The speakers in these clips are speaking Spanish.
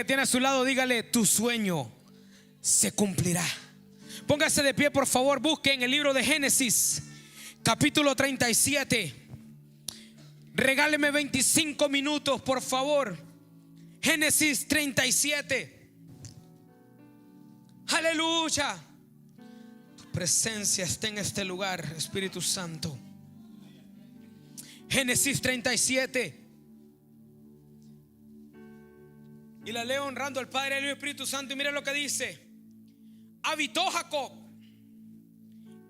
tiene a su lado, dígale: tu sueño se cumplirá. Póngase de pie, por favor. Busque en el libro de Génesis, capítulo 37. Regáleme 25 minutos, por favor. Génesis 37. Aleluya. Tu presencia está en este lugar, Espíritu Santo. Génesis 37. Y la leo honrando al Padre, al Hijo y al Espíritu Santo. Y mira lo que dice: habitó Jacob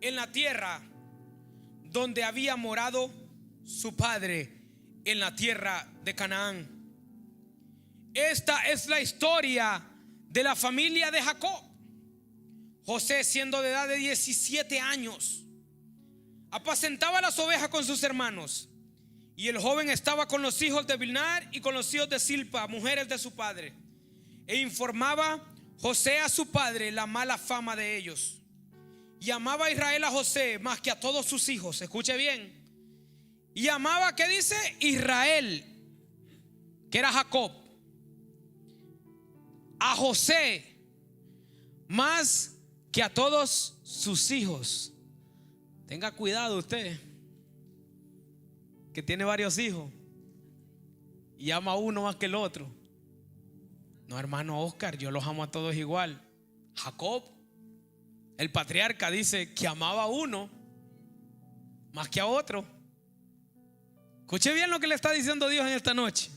en la tierra donde había morado su padre, en la tierra de Canaán. Esta es la historia de la familia de Jacob. José, siendo de edad de 17 años, apacentaba las ovejas con sus hermanos. Y el joven estaba con los hijos de Bilnar y con los hijos de Silpa, mujeres de su padre. E informaba José a su padre la mala fama de ellos. Y amaba a Israel a José más que a todos sus hijos. Escuche bien. Y amaba, ¿qué dice? Israel, que era Jacob, a José más que a todos sus hijos. Tenga cuidado usted, que tiene varios hijos y ama a uno más que el otro. No, hermano Oscar, yo los amo a todos igual. Jacob, el patriarca, dice que amaba a uno más que a otro. Escuche bien lo que le está diciendo Dios en esta noche.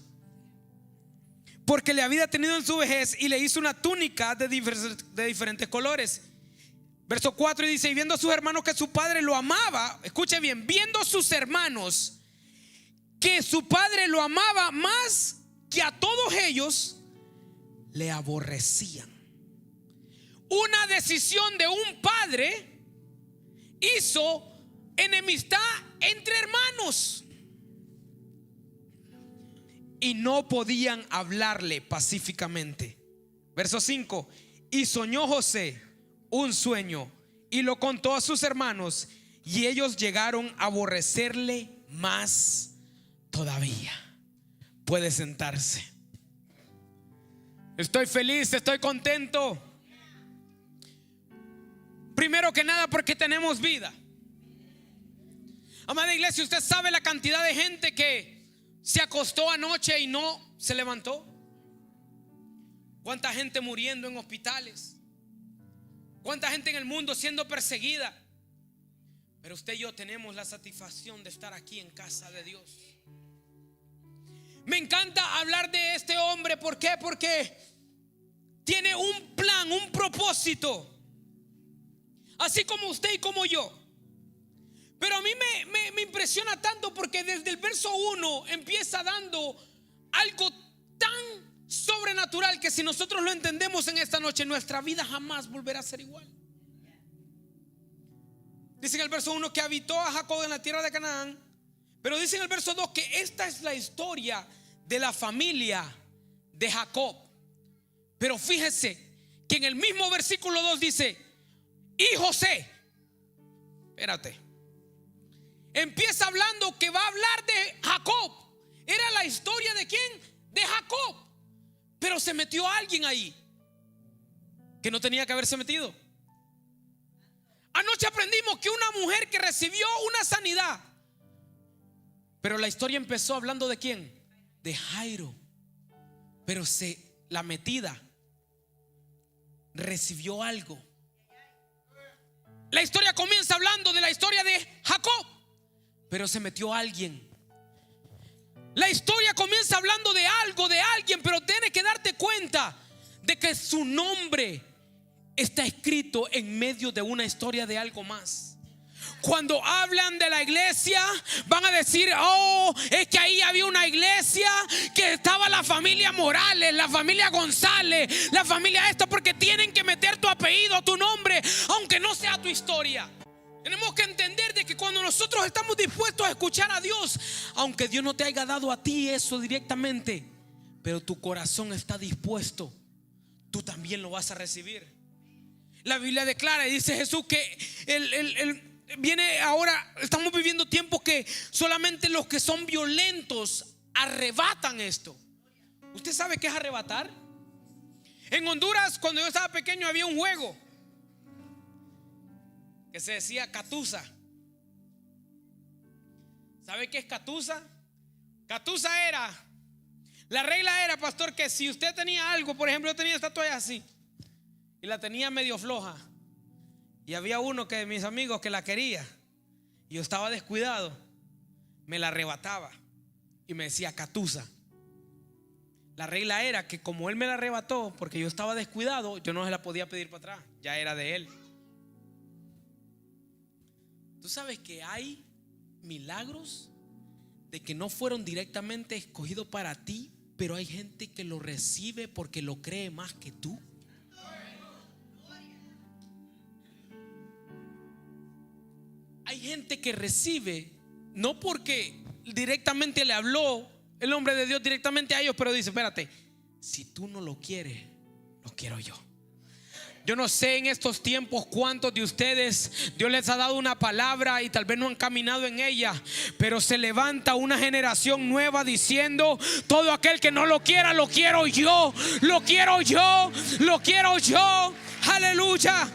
Porque le había tenido en su vejez y le hizo una túnica de diferentes colores. Verso 4 y dice: y viendo a sus hermanos que su padre lo amaba, escuche bien, viendo a sus hermanos que su padre lo amaba más que a todos ellos, le aborrecían. Una decisión de un padre hizo enemistad entre hermanos y no podían hablarle pacíficamente. Verso 5: y soñó José un sueño y lo contó a sus hermanos, y ellos llegaron a aborrecerle más todavía. Puede sentarse. Estoy feliz, estoy contento. Primero que nada, porque tenemos vida. Amada iglesia, usted sabe la cantidad de gente que se acostó anoche y no se levantó. Cuánta gente muriendo en hospitales, cuánta gente en el mundo siendo perseguida. Pero usted y yo tenemos la satisfacción de estar aquí en casa de Dios. Me encanta hablar de este hombre. ¿Por qué? Porque tiene un plan, un propósito, así como usted y como yo. Pero a mí me impresiona tanto porque desde el verso 1 empieza dando algo tan sobrenatural que si nosotros lo entendemos en esta noche, nuestra vida jamás volverá a ser igual. Dice en el verso 1 que habitó a Jacob en la tierra de Canaán. Pero dice en el verso 2 que esta es la historia de la familia de Jacob. Pero fíjese que en el mismo versículo 2 dice: y José. Espérate. Empieza hablando que va a hablar de Jacob. Era la historia de ¿quién? De Jacob. Pero se metió alguien ahí que no tenía que haberse metido. Anoche aprendimos que una mujer que recibió una sanidad, pero la historia empezó hablando de ¿quién? De Jairo. Pero la metida recibió algo. La historia comienza hablando de la historia de Jacob, pero se metió alguien. La historia comienza hablando de algo, de alguien, pero tienes que darte cuenta de que su nombre está escrito en medio de una historia de algo más. Cuando hablan de la iglesia, van a decir: oh, es que ahí había una iglesia que estaba la familia Morales, la familia González, la familia esta, porque tienen que meter tu apellido, tu nombre, aunque no sea tu historia. Tenemos que entender de que cuando nosotros estamos dispuestos a escuchar a Dios, aunque Dios no te haya dado a ti eso directamente, pero tu corazón está dispuesto, tú también lo vas a recibir. La Biblia declara y dice Jesús que viene ahora, estamos viviendo tiempos que solamente los que son violentos arrebatan esto. ¿Usted sabe qué es arrebatar? En Honduras, cuando yo estaba pequeño, había un juego que se decía Catusa. ¿Sabe qué es Catusa? Catusa era, la regla era, pastor, que si usted tenía algo, por ejemplo, yo tenía esta toalla así y la tenía medio floja, y había uno de mis amigos que la quería y yo estaba descuidado, me la arrebataba y me decía Catusa. La regla era que como él me la arrebató porque yo estaba descuidado, yo no se la podía pedir para atrás, ya era de él. Tú sabes que hay milagros de que no fueron directamente escogidos para ti, pero hay gente que lo recibe porque lo cree más que tú. Hay gente que recibe no porque directamente le habló el hombre de Dios directamente a ellos, pero dice: espérate, si tú no lo quieres, lo quiero yo. Yo no sé en estos tiempos cuántos de ustedes Dios les ha dado una palabra y tal vez no han caminado en ella, pero se levanta una generación nueva diciendo: todo aquel que no lo quiera, lo quiero yo, lo quiero yo, lo quiero yo. Aleluya.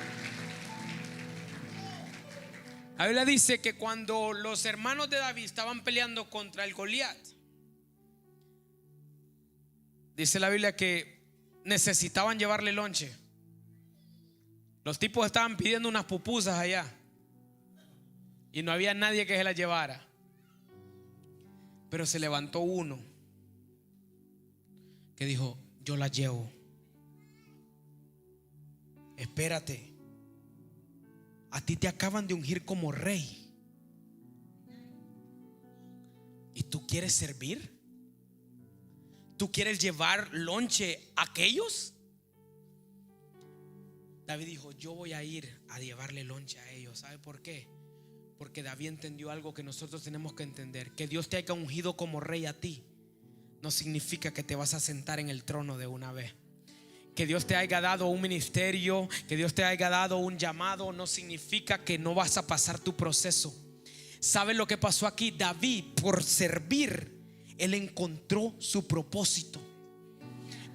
La Biblia dice que cuando los hermanos de David estaban peleando contra el Goliat, dice la Biblia que necesitaban llevarle lonche. Los tipos estaban pidiendo unas pupusas allá y no había nadie que se las llevara. Pero se levantó uno que dijo: yo las llevo. Espérate, a ti te acaban de ungir como rey y tú quieres servir. ¿Tú quieres llevar lonche a aquellos? David dijo: yo voy a ir a llevarle lonche a ellos. ¿Sabe por qué? Porque David entendió algo que nosotros tenemos que entender: que Dios te haya ungido como rey a ti no significa que te vas a sentar en el trono de una vez. Que Dios te haya dado un ministerio, que Dios te haya dado un llamado, no significa que no vas a pasar tu proceso. ¿Sabe lo que pasó aquí? David, por servir, él encontró su propósito.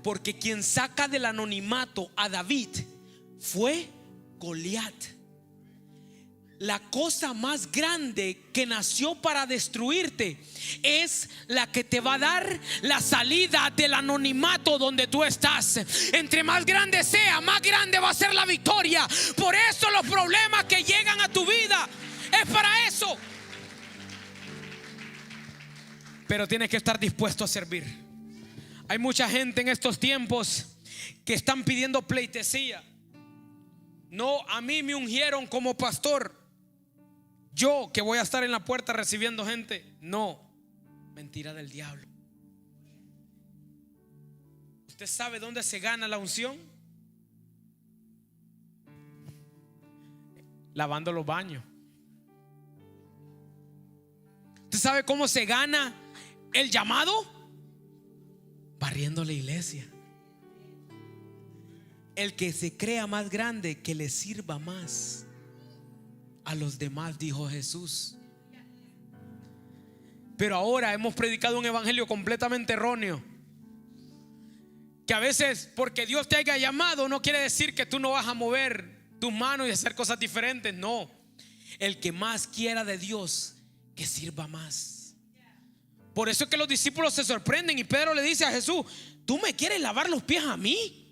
Porque quien saca del anonimato a David fue Goliat. La cosa más grande que nació para destruirte es la que te va a dar la salida del anonimato donde tú estás. Entre más grande sea, más grande va a ser la victoria. Por eso los problemas que llegan a tu vida es para eso. Pero tienes que estar dispuesto a servir. Hay mucha gente en estos tiempos que están pidiendo pleitesía. No, a mí me ungieron como pastor, yo que voy a estar en la puerta recibiendo gente. No, mentira del diablo. ¿Usted sabe dónde se gana la unción? Lavando los baños. ¿Usted sabe cómo se gana el llamado? Barriendo la iglesia. El que se crea más grande, que le sirva más a los demás, dijo Jesús. Pero ahora hemos predicado un evangelio completamente erróneo, que a veces porque Dios te haya llamado no quiere decir que tú no vas a mover tus manos y hacer cosas diferentes. No, el que más quiera de Dios, que sirva más. Por eso es que los discípulos se sorprenden y Pedro le dice a Jesús: ¿tú me quieres lavar los pies a mí?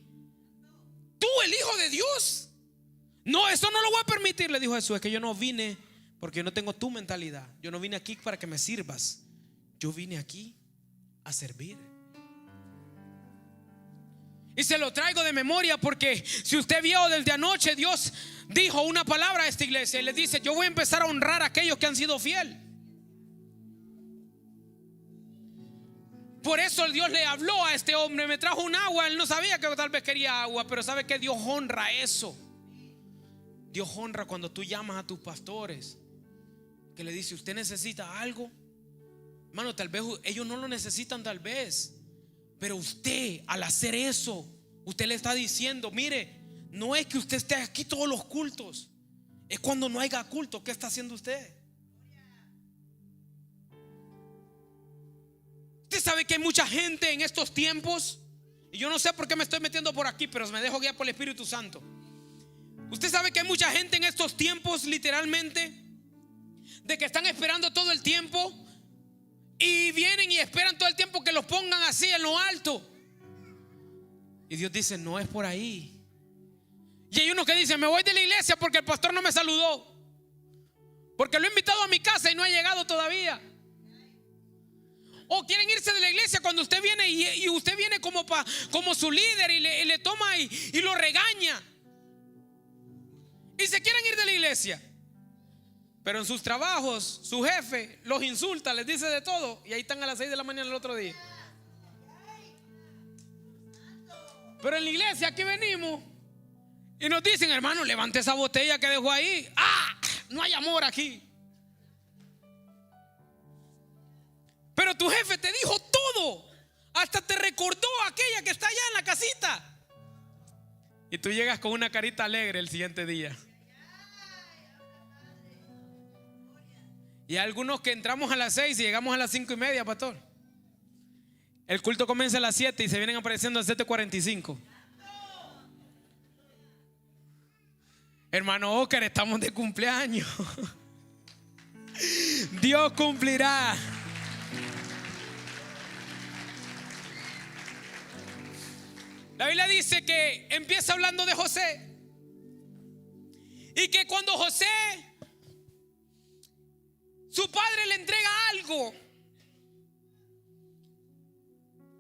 ¿Tú, el Hijo de Dios? No, eso no lo voy a permitir, le dijo Jesús. Es que yo no vine porque yo no tengo tu mentalidad. Yo no vine aquí para que me sirvas. Yo vine aquí a servir. Y se lo traigo de memoria porque si usted vio desde anoche, Dios dijo una palabra a esta iglesia y le dice: yo voy a empezar a honrar a aquellos que han sido fieles. Por eso Dios le habló a este hombre, me trajo un agua. Él no sabía que tal vez quería agua, pero sabe que Dios honra eso. Dios honra cuando tú llamas a tus pastores, que le dice: ¿usted necesita algo? Hermano, tal vez ellos no lo necesitan, tal vez, pero usted, al hacer eso, usted le está diciendo: mire, no es que usted esté aquí todos los cultos, es cuando no haya culto. ¿Qué está haciendo usted? Usted sabe que hay mucha gente en estos tiempos, Y yo no sé por qué me estoy metiendo por aquí, pero me dejo guiar por el Espíritu Santo. Usted sabe que hay mucha gente en estos tiempos, literalmente, de que están esperando todo el tiempo y vienen y esperan todo el tiempo que los pongan así en lo alto. Y Dios dice: no es por ahí. Y hay unos que dicen: me voy de la iglesia porque el pastor no me saludó, porque lo he invitado a mi casa y no ha llegado todavía. O quieren irse de la iglesia cuando usted viene y usted viene como su líder y le toma y lo regaña. Y se quieren ir de la iglesia, pero en sus trabajos su jefe los insulta, les dice de todo, y ahí están a las 6 de la mañana el otro día. Pero en la iglesia aquí venimos y nos dicen: hermano, levante esa botella que dejó ahí. No hay amor aquí. Pero tu jefe te dijo todo, hasta te recordó aquella que está allá en la casita, y tú llegas con una carita alegre el siguiente día. Y hay algunos que entramos a las 6 y llegamos a las 5:30, pastor. El culto comienza a las 7 y se vienen apareciendo a 7:45. Hermano Oscar, estamos de cumpleaños. Dios cumplirá. La Biblia dice que empieza hablando de José, y que cuando José, su padre, le entrega algo,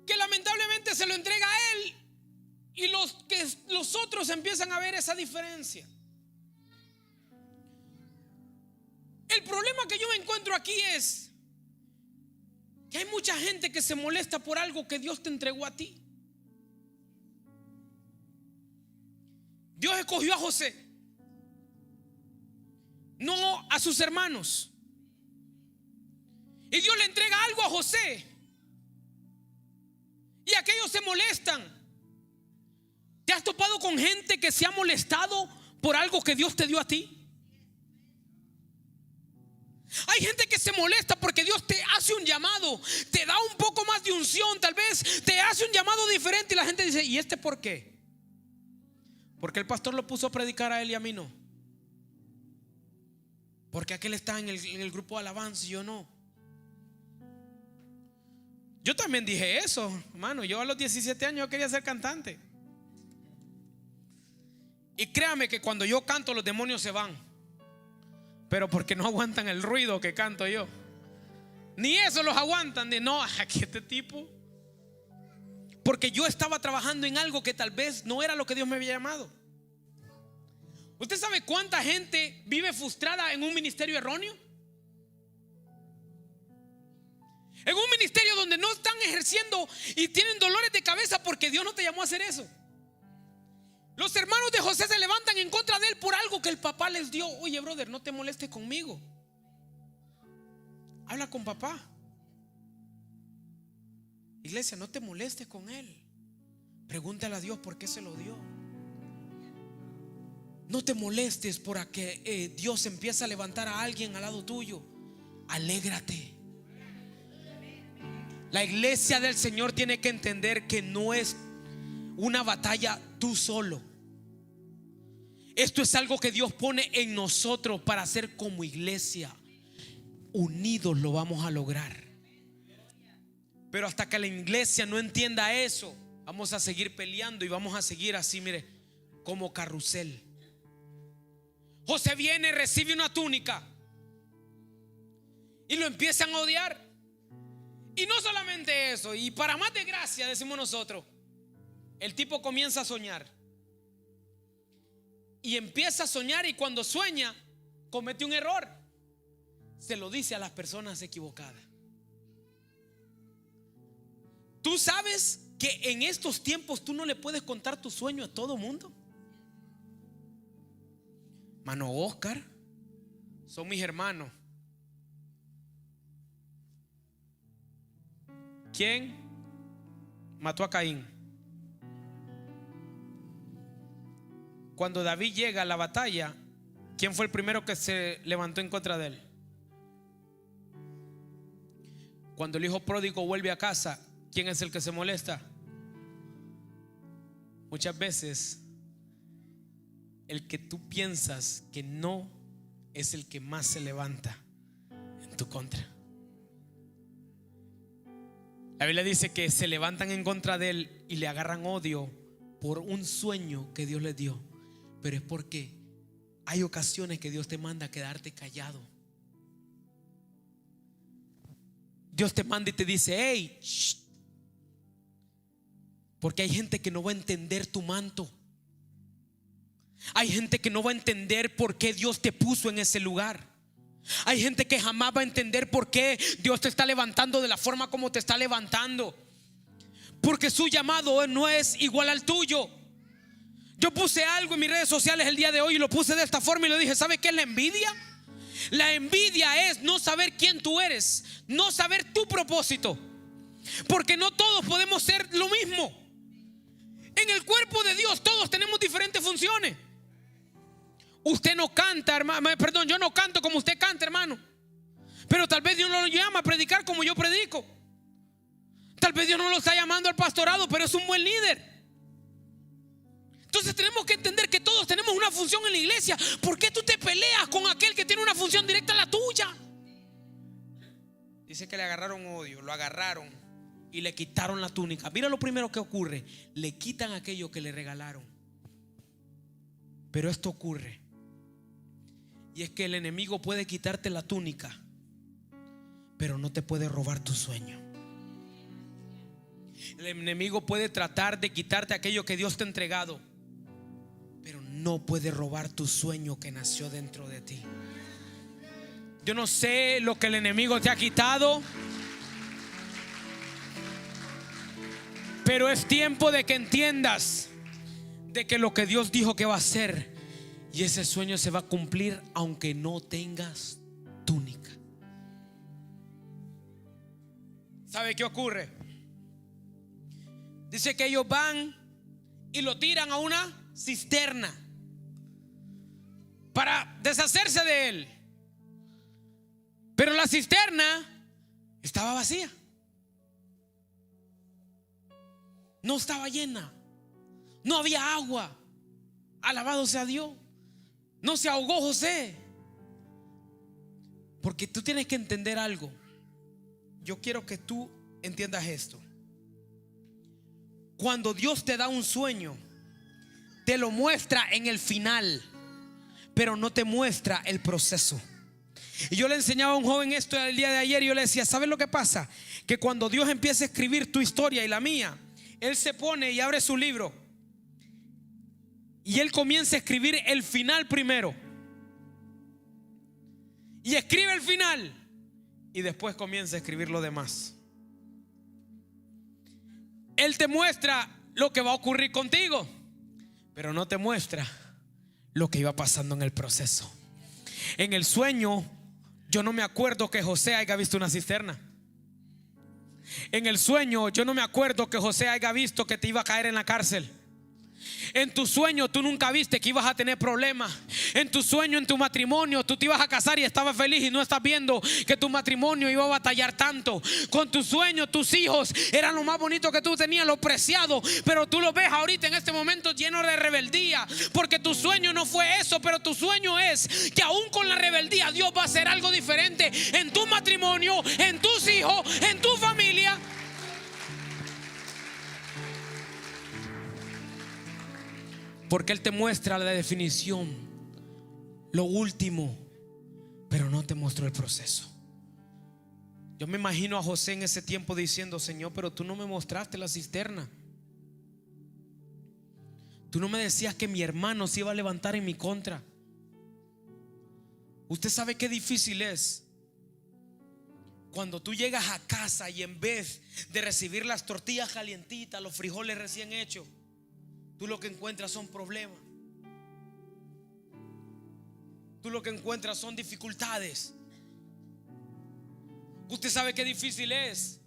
que lamentablemente se lo entrega a él, y los otros empiezan a ver esa diferencia. El problema que yo me encuentro aquí es que hay mucha gente que se molesta por algo que Dios te entregó a ti. Dios escogió a José, no a sus hermanos. Y Dios le entrega algo a José, y aquellos se molestan. ¿Te has topado con gente que se ha molestado por algo que Dios te dio a ti? Hay gente que se molesta porque Dios te hace un llamado, te da un poco más de unción, tal vez te hace un llamado diferente, y la gente dice: ¿y este por qué? Porque el pastor lo puso a predicar a él y a mí no. Porque aquel está en el grupo de alabanza y yo no. Yo también dije eso, hermano. Yo a los 17 años yo quería ser cantante. Y créame que cuando yo canto los demonios se van, pero porque no aguantan el ruido que canto yo. Ni eso los aguantan. De no, aquí este tipo. Porque yo estaba trabajando en algo que tal vez no era lo que Dios me había llamado. ¿Usted sabe cuánta gente vive frustrada en un ministerio erróneo? En un ministerio donde no están ejerciendo y tienen dolores de cabeza porque Dios no te llamó a hacer eso. Los hermanos de José se levantan en contra de él por algo que el papá les dio. Oye, brother, no te molestes conmigo. Habla con papá. Iglesia, no te molestes con él. Pregúntale a Dios por qué se lo dio. No te molestes porque Dios empieza a levantar a alguien al lado tuyo. Alégrate. La iglesia del Señor tiene que entender que no es una batalla tú solo. Esto es algo que Dios pone en nosotros para hacer como iglesia. Unidos lo vamos a lograr. Pero hasta que la iglesia no entienda eso, vamos a seguir peleando y vamos a seguir así, mire, como carrusel. José viene, recibe una túnica y lo empiezan a odiar. Y no solamente eso, y para más desgracia, decimos nosotros, el tipo comienza a soñar. Y empieza a soñar, y cuando sueña comete un error. Se lo dice a las personas equivocadas. ¿Tú sabes que en estos tiempos tú no le puedes contar tu sueño a todo mundo? Mano Oscar, son mis hermanos. ¿Quién mató a Caín? Cuando David llega a la batalla, ¿quién fue el primero que se levantó en contra de él? Cuando el hijo pródigo vuelve a casa, ¿quién es el que se molesta? Muchas veces el que tú piensas que no es el que más se levanta en tu contra. La Biblia dice que se levantan en contra de él y le agarran odio por un sueño que Dios les dio. Pero es porque hay ocasiones que Dios te manda a quedarte callado. Dios te manda y te dice: hey, shh. Porque hay gente que no va a entender tu manto. Hay gente que no va a entender por qué Dios te puso en ese lugar. Hay gente que jamás va a entender por qué Dios te está levantando de la forma como te está levantando. Porque su llamado no es igual al tuyo. Yo puse algo en mis redes sociales el día de hoy y lo puse de esta forma y le dije: ¿sabe qué es la envidia? La envidia es no saber quién tú eres, no saber tu propósito. Porque no todos podemos ser lo mismo. En el cuerpo de Dios todos tenemos diferentes funciones. Usted no canta, hermano, perdón, yo no canto como usted canta, hermano. Pero tal vez Dios no lo llama a predicar como yo predico. Tal vez Dios no lo está llamando al pastorado, pero es un buen líder. Entonces tenemos que entender que todos tenemos una función en la iglesia. ¿Por qué tú te peleas con aquel que tiene una función directa a la tuya? Dice que le agarraron odio, lo agarraron y le quitaron la túnica. Mira lo primero que ocurre: le quitan aquello que le regalaron. Pero esto ocurre, y es que el enemigo puede quitarte la túnica, pero no te puede robar tu sueño. El enemigo puede tratar de quitarte aquello que Dios te ha entregado, pero no puede robar tu sueño que nació dentro de ti. Yo no sé lo que el enemigo te ha quitado, pero es tiempo de que entiendas de que lo que Dios dijo que va a hacer, y ese sueño se va a cumplir aunque no tengas túnica. ¿Sabe qué ocurre? Dice que ellos van y lo tiran a una cisterna para deshacerse de él. Pero la cisterna estaba vacía, no estaba llena, no había agua. Alabado sea Dios. No se ahogó José. Porque tú tienes que entender algo. Yo quiero que tú entiendas esto. Cuando Dios te da un sueño, te lo muestra en el final, pero no te muestra el proceso. Y yo le enseñaba a un joven esto el día de ayer, y yo le decía: ¿sabes lo que pasa? Que cuando Dios empieza a escribir tu historia y la mía, Él se pone y abre su libro y Él comienza a escribir el final primero. Y escribe el final y después comienza a escribir lo demás. Él te muestra lo que va a ocurrir contigo, pero no te muestra lo que iba pasando en el proceso. En el sueño, yo no me acuerdo que José haya visto una cisterna. En el sueño, yo no me acuerdo que José haya visto que te iba a caer en la cárcel. En tu sueño tú nunca viste que ibas a tener problemas. En tu sueño, en tu matrimonio, tú te ibas a casar y estabas feliz, y no estás viendo que tu matrimonio iba a batallar tanto. Con tu sueño, tus hijos eran lo más bonito que tú tenías, lo preciado, pero tú lo ves ahorita en este momento lleno de rebeldía, porque tu sueño no fue eso. Pero tu sueño es que aún con la rebeldía Dios va a hacer algo diferente en tu matrimonio, en tus hijos, en tu familia. Porque Él te muestra la definición, lo último, pero no te mostró el proceso. Yo me imagino a José en ese tiempo diciendo: Señor, pero tú no me mostraste la cisterna. Tú no me decías que mi hermano se iba a levantar en mi contra. Usted sabe qué difícil es cuando tú llegas a casa y en vez de recibir las tortillas calientitas, los frijoles recién hechos, tú lo que encuentras son problemas. Tú lo que encuentras son dificultades. Usted sabe qué difícil es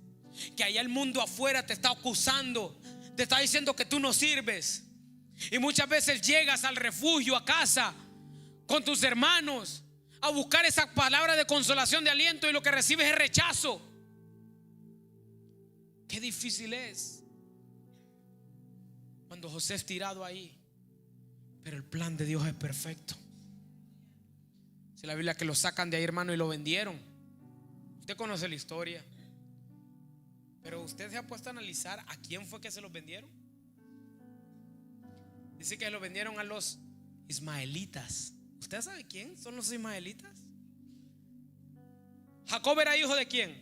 que allá el mundo afuera te está acusando, te está diciendo que tú no sirves. Y muchas veces llegas al refugio, a casa, con tus hermanos, a buscar esa palabra de consolación, de aliento, y lo que recibes es rechazo. Qué difícil es. Cuando José es tirado ahí. Pero el plan de Dios es perfecto. Dice la Biblia que lo sacan de ahí, hermano, y lo vendieron. Usted conoce la historia. Pero usted se ha puesto a analizar a quién fue que se los vendieron. Dice que lo vendieron a los ismaelitas. ¿Usted sabe quién son los ismaelitas? Jacob era hijo de quién?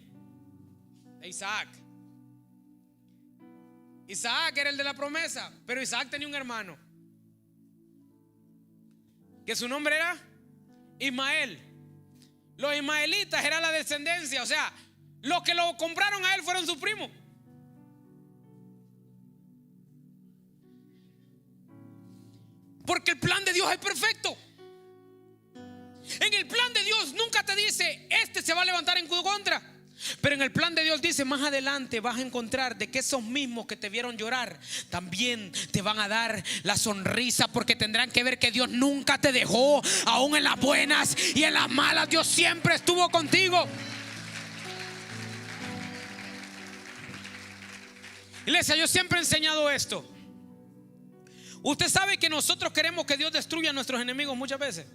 De Isaac. Isaac era el de la promesa, pero Isaac tenía un hermano que su nombre era Ismael. Los ismaelitas eran la descendencia, o sea, los que lo compraron a él fueron sus primos. Porque el plan de Dios es perfecto. En el plan de Dios nunca te dice este se va a levantar en tu contra. Pero en el plan de Dios dice: más adelante vas a encontrar de que esos mismos que te vieron llorar también te van a dar la sonrisa, porque tendrán que ver que Dios nunca te dejó. Aún en las buenas y en las malas, Dios siempre estuvo contigo. Iglesia, yo siempre he enseñado esto. Usted sabe que nosotros queremos que Dios destruya a nuestros enemigos muchas veces,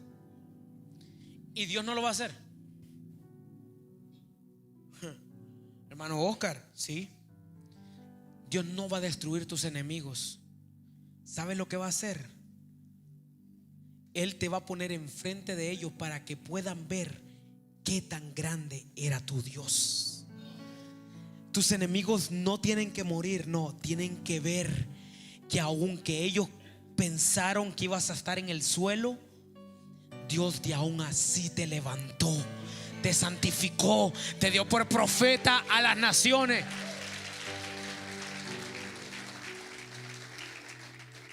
y Dios no lo va a hacer. Hermano Oscar, sí, Dios no va a destruir tus enemigos. ¿Sabe lo que va a hacer? Él te va a poner enfrente de ellos para que puedan ver qué tan grande era tu Dios. Tus enemigos no tienen que morir, no, tienen que ver que aunque ellos pensaron que ibas a estar en el suelo, Dios de aún así te levantó, te santificó, te dio por profeta a las naciones.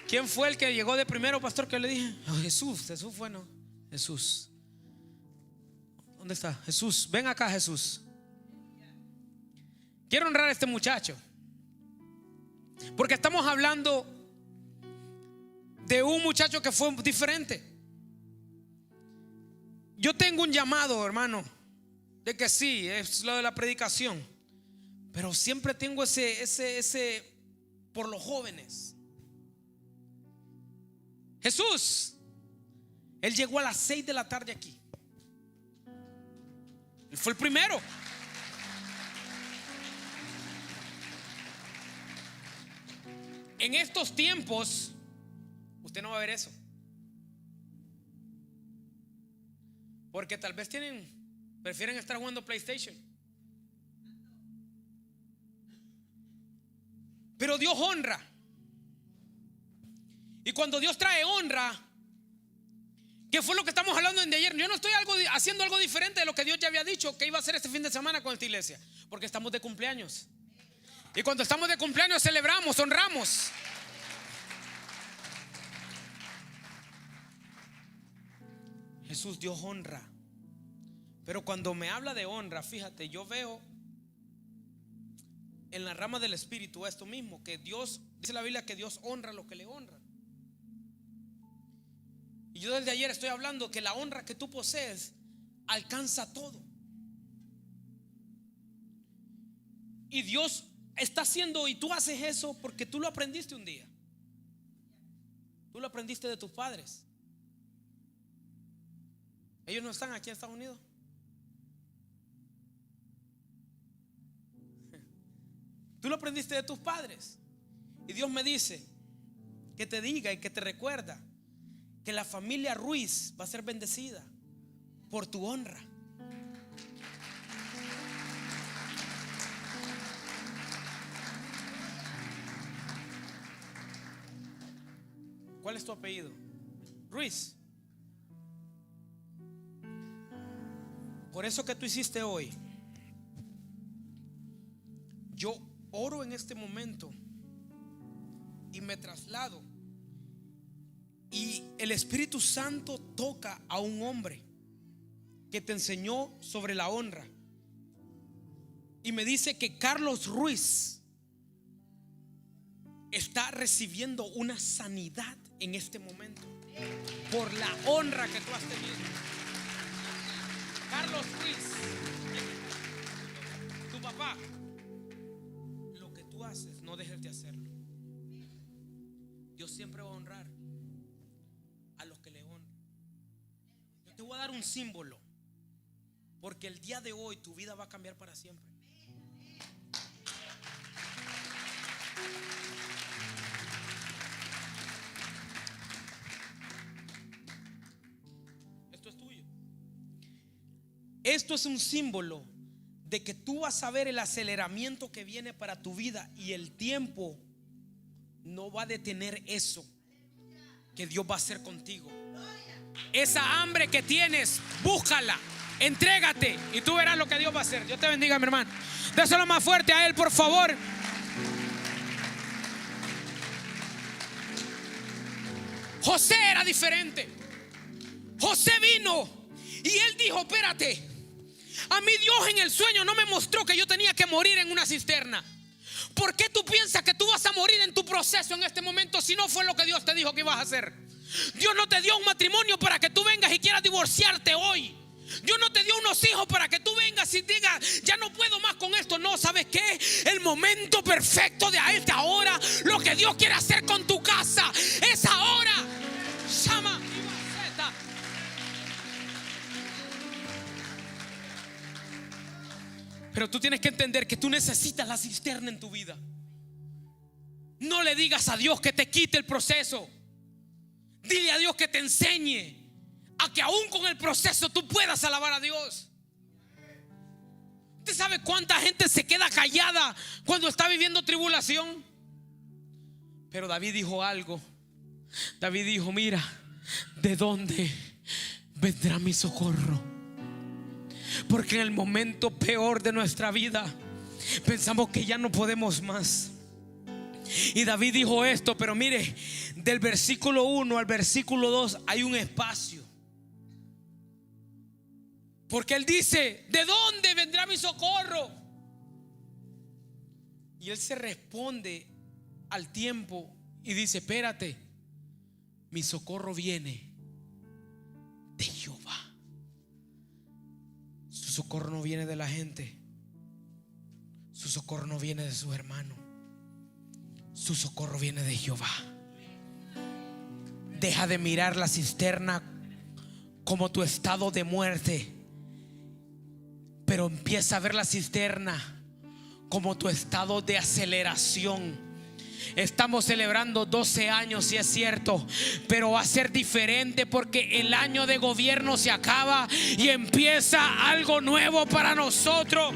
¿Quién fue el que llegó de primero, pastor, que le dije? Oh, Jesús. Jesús fue, no, Jesús. ¿Dónde está? Jesús, ven acá, Jesús. Quiero honrar a este muchacho, porque estamos hablando de un muchacho que fue diferente. Yo tengo un llamado, hermano, de que sí, es lo de la predicación, pero siempre tengo ese por los jóvenes. Jesús, él llegó a las 6 de la tarde aquí. Él fue el primero. En estos tiempos usted no va a ver eso, porque tal vez prefieren estar jugando PlayStation. Pero Dios honra. Y cuando Dios trae honra, ¿qué fue lo que estamos hablando de ayer? Yo no estoy haciendo algo diferente de lo que Dios ya había dicho que iba a hacer este fin de semana con esta iglesia, porque estamos de cumpleaños. Y cuando estamos de cumpleaños celebramos, honramos. Jesús dio honra. Pero cuando me habla de honra, fíjate, yo veo en la rama del espíritu esto mismo, que Dios, dice la Biblia, que Dios honra a los que le honran. Y yo desde ayer estoy hablando que la honra que tú posees alcanza todo. Y Dios está haciendo, y tú haces eso porque tú lo aprendiste un día. Tú lo aprendiste de tus padres. Ellos no están aquí en Estados Unidos. Tú lo aprendiste de tus padres. Y Dios me dice que te diga y que te recuerda que la familia Ruiz va a ser bendecida por tu honra. ¿Cuál es tu apellido? Ruiz. Por eso que tú hiciste hoy, yo oro en este momento y me traslado, y el Espíritu Santo toca a un hombre que te enseñó sobre la honra, y me dice que Carlos Ruiz está recibiendo una sanidad en este momento por la honra que tú has tenido. Carlos Ruiz, tu papá, lo que tú haces, no dejes de hacerlo. Dios siempre va a honrar a los que le honran. Yo te voy a dar un símbolo, porque el día de hoy tu vida va a cambiar para siempre. Esto es tuyo. Esto es un símbolo de que tú vas a ver el aceleramiento que viene para tu vida, y el tiempo no va a detener eso que Dios va a hacer contigo. Esa hambre que tienes, búscala, entrégate y tú verás lo que Dios va a hacer. Dios te bendiga, mi hermano. Déselo más fuerte a Él, por favor. José era diferente. José vino y él dijo: espérate, a mí Dios en el sueño no me mostró que yo tenía que morir en una cisterna. ¿Por qué tú piensas que tú vas a morir en tu proceso en este momento si no fue lo que Dios te dijo que ibas a hacer? Dios no te dio un matrimonio para que tú vengas y quieras divorciarte hoy. Dios no te dio unos hijos para que tú vengas y digas: ya no puedo más con esto. No, ¿sabes qué? El momento perfecto de ahora, lo que Dios quiere hacer con tu casa es ahora. Llama. Pero tú tienes que entender que tú necesitas la cisterna en tu vida. No le digas a Dios que te quite el proceso. Dile a Dios que te enseñe a que aún con el proceso tú puedas alabar a Dios. ¿Usted sabe cuánta gente se queda callada cuando está viviendo tribulación? Pero David dijo algo. David dijo: mira, ¿de dónde vendrá mi socorro? Porque en el momento peor de nuestra vida pensamos que ya no podemos más. Y David dijo esto, pero mire, del versículo 1 al versículo 2 hay un espacio. Porque él dice: ¿de dónde vendrá mi socorro? Y él se responde al tiempo y dice: espérate, mi socorro viene de Jehová. Su socorro no viene de la gente. Su socorro no viene de sus hermanos. Su socorro viene de Jehová. Deja de mirar la cisterna como tu estado de muerte, pero empieza a ver la cisterna como tu estado de aceleración. Estamos celebrando 12 años, sí es cierto, pero va a ser diferente porque el año de gobierno se acaba y empieza algo nuevo para nosotros.